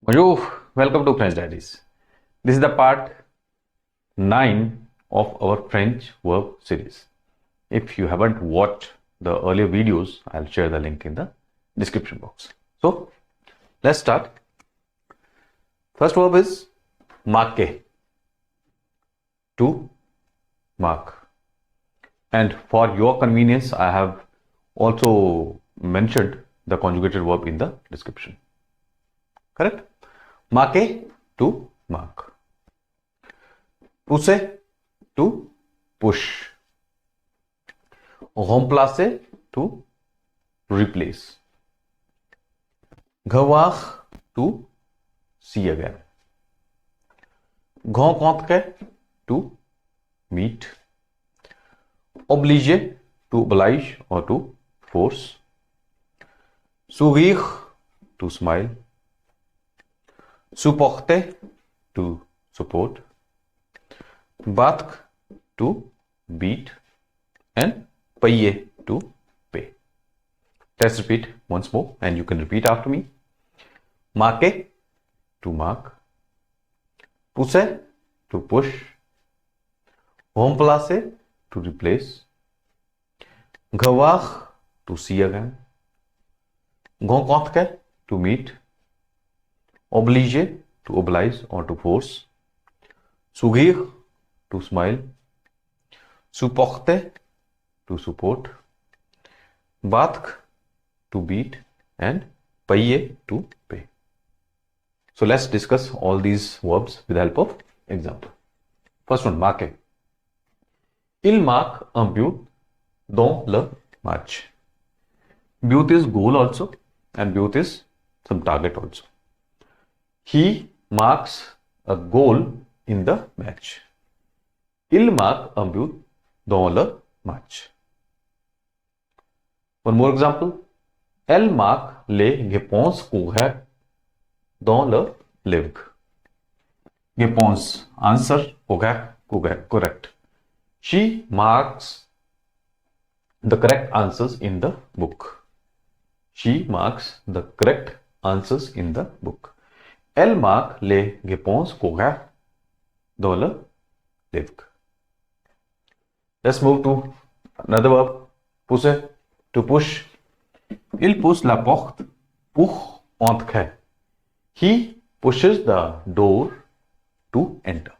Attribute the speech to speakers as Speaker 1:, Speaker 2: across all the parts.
Speaker 1: Bonjour, welcome to French Diaries. This is the part 9 of our French verb series. If you haven't watched the earlier videos, I'll share the link in the description box. So, let's start. First verb is marque, to mark. And for your convenience, I have also mentioned the conjugated verb in the description. Correct? Marquer, to mark. Pousser, to push. Remplacer, to replace. Revoir, to see again. Rencontrer, to meet. Obliger, to oblige or to force. Sourire, to smile. Supporter, to support. Battre, to beat. And payer, to pay. Let's repeat once more and you can repeat after me. Marquer, to mark. Pousser, to push. Remplacer, to replace. Revoir, to see again. Rencontrer, to meet. Obliger, to oblige or to force. Sourire, to smile. Supporter, to support. Battre, to beat. And payer, to pay. So let's discuss all these verbs with the help of example. First one, marquer. Il marque un but dans le match. But is goal also and but is some target also. He marks a goal in the match. Il marque un but dans le match. One more example. Elle marque les réponses correctes dans le livre. Réponse, answer, correct. She marks the correct answers in the book. She marks the correct answers in the book. Elle marque les réponses correctes dans le livre. Let's move to another verb, pousser, to push. Il pousse la porte pour entrer. He pushes the door to enter.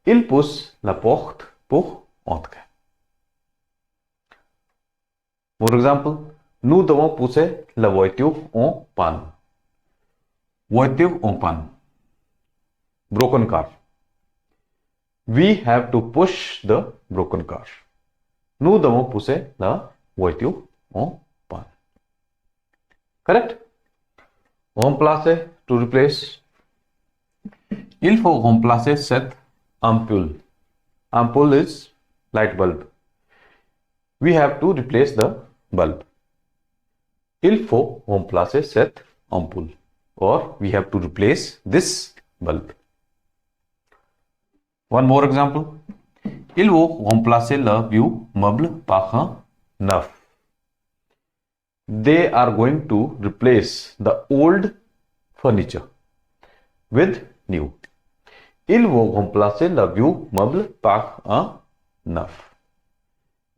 Speaker 1: Il pousse la porte pour entrer. For example, nous devons pousser la voiture en panne. Voiture en panne. Broken car. We have to push the broken car. Nous devons pousser la voiture en panne. Correct? Remplacer, to replace. Il faut remplacer cette ampoule. Ampoule is light bulb. We have to replace the bulb. Il faut remplacer cette ampoule. Or we have to replace this bulb. One more example. Il faut remplacer le vieux meuble par un neuf. They are going to replace the old furniture with new. Ils vont remplacer le vieux meuble par un neuf.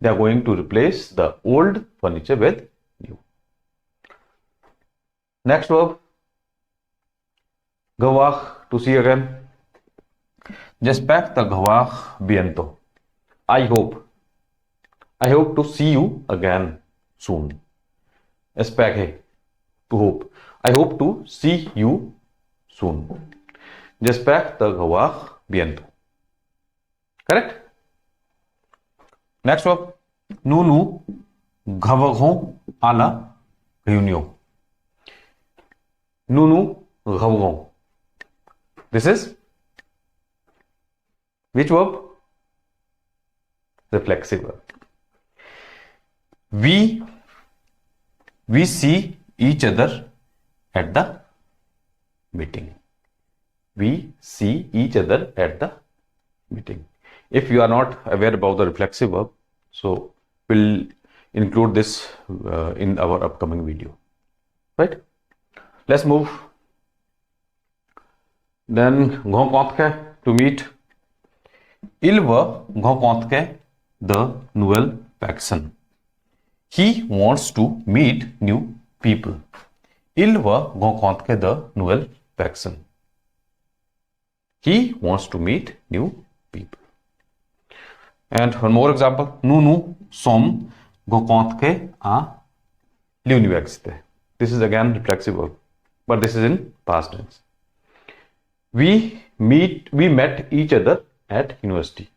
Speaker 1: They are going to replace the old furniture with new. Next verb. Revoir, to see again. J'espère te revoir bientôt. I hope to see you again soon. Espérer, to hope. I hope to see you soon. J'espère te revoir bientôt. Correct? Next verb. Nous reverrons à la réunion. Nous reverrons. This is which verb? Reflexive verb. We see each other at the meeting. We see each other at the meeting. If you are not aware about the reflexive verb, so we'll include this in our upcoming video. Right? Let's move Then rencontrer, to meet. Il va rencontrer the nouvelle personne. He wants to meet new people. Il va rencontrer the nouvelle personne. He wants to meet new people. And one more example. Nous sommes rencontrés à l'université. This is again reflexive verb, but this is in past tense. We met each other at university.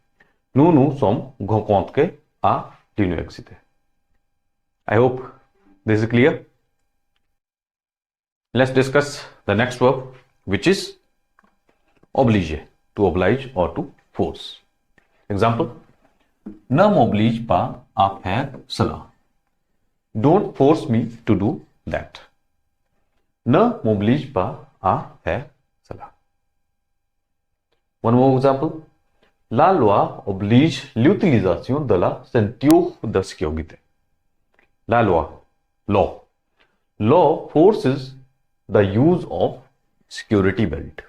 Speaker 1: Nous sommes rencontrés à l'université. I hope this is clear. Let's discuss the next verb, which is obliger, to oblige or to force. Example, ne m'oblige pas à faire cela. Don't force me to do that. Ne m'oblige pas à faire cela. One more example. La loi oblige l'utilisation de la ceinture de sécurité. La loi, law. Law forces the use of security belt.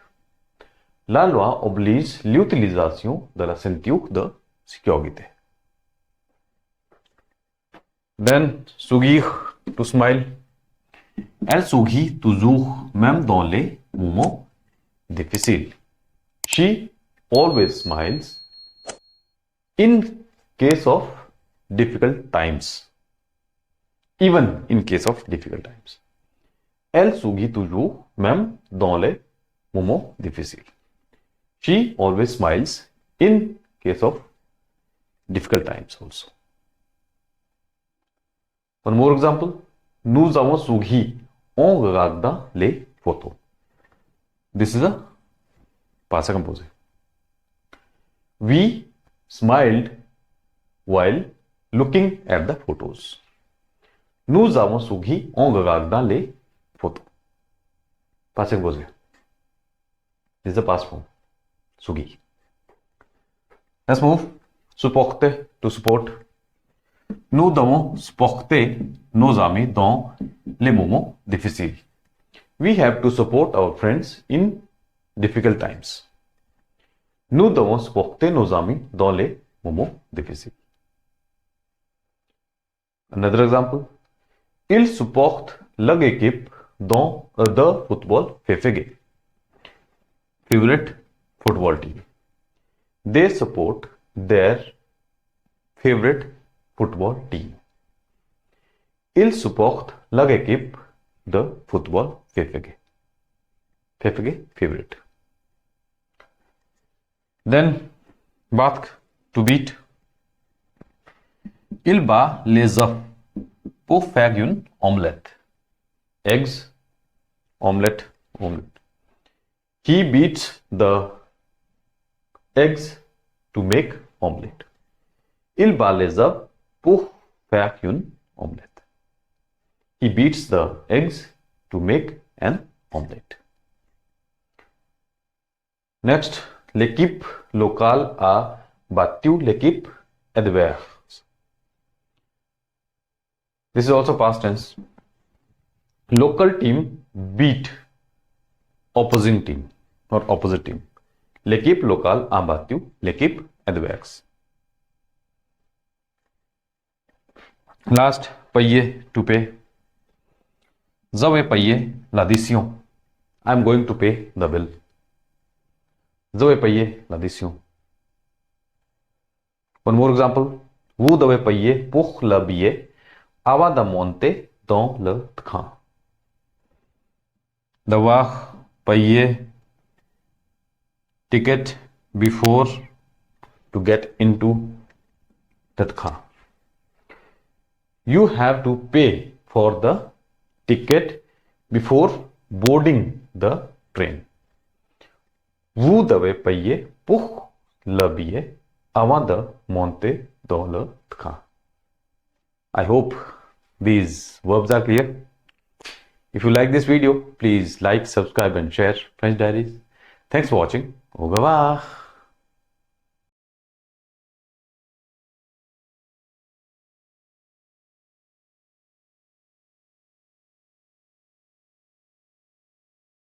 Speaker 1: La loi oblige l'utilisation de la ceinture de sécurité. Then, sourire, to smile. Elle sourit toujours, même dans les moments difficiles. She always smiles in case of difficult times. Even in case of difficult times. Elle sourit toujours, même dans les moments difficiles. She always smiles in case of difficult times also. One more example. Nous avons souri en regardant les photos. This is a past composé. We smiled while looking at the photos. Nous avons souri en regardant les photos. Past composé. This is the past form. Souri. Let's move. Supporter, to support. Nous devons supporter nos amis dans les moments difficiles. We have to support our friends in difficult times. Nous devons supporter nos amis dans les moments difficiles. Another example. Ils supportent leur équipe dans the football préféré. Favorite football team. They support their favorite football team. Ils supportent leur équipe de football préféré. Préféré, favorite. Then, battre, to beat. Il bat les œufs pour faire une omelette. Eggs, omelette, omelette. He beats the eggs to make omelette. Il bat les œufs pour faire une omelette. He beats the eggs to make an omelette. Next, l'équipe locale a battu l'équipe adverse. This is also past tense. Local team beat opposing team or opposite team. L'équipe locale a battu l'équipe adverse. Last, payer, to pay. Je vais payer l'addition. I am going to pay the bill. Je vais payer l'addition. One more example. Vous devez payer pour le billet avant de monter dans le train. Devoir payer ticket before to get into the train. You have to pay for the ticket before boarding the train. Vous devez payer pour le billet avant de monter dans le train. I hope these verbs are clear. If you like this video, please like, subscribe and share French Diaries. Thanks for watching. Au revoir.